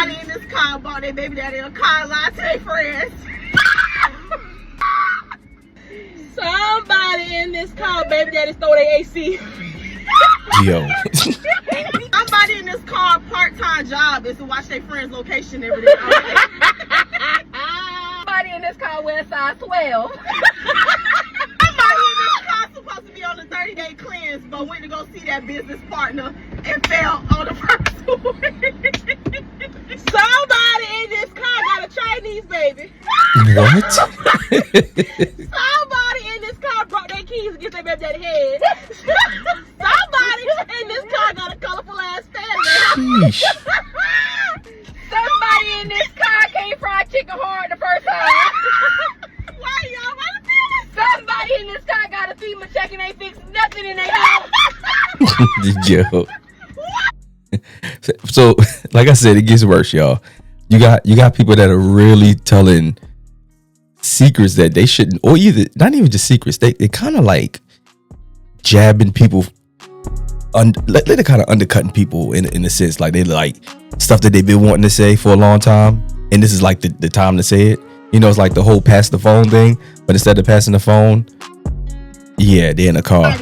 Somebody in this car bought their baby daddy a car lot to their friends. Somebody in this car, baby daddy stole their AC. Yo. Somebody in this car, part-time job is to watch their friends' location every day. Somebody in this car wears size 12. Somebody in this car supposed to be on a 30-day cleanse, but went to go see that business partner and fell on the first one. Somebody in this car got a Chinese baby. What? Somebody in this car brought their keys to get their baby daddy head. Somebody in this car got a colorful ass family. Sheesh. Somebody in this car can't fry chicken hard the first time. Why y'all want to feel it? Somebody in this car got a FEMA check and ain't fixed nothing in their house. Yo. So, like I said, it gets worse, y'all. You got people that are really telling secrets that they shouldn't, or either not even just secrets. They kind of like jabbing people. They're kind of undercutting people in a sense, like they like stuff that they've been wanting to say for a long time, and this is like the time to say it. You know, it's like the whole pass the phone thing, but instead of passing the phone, yeah, they're in a car.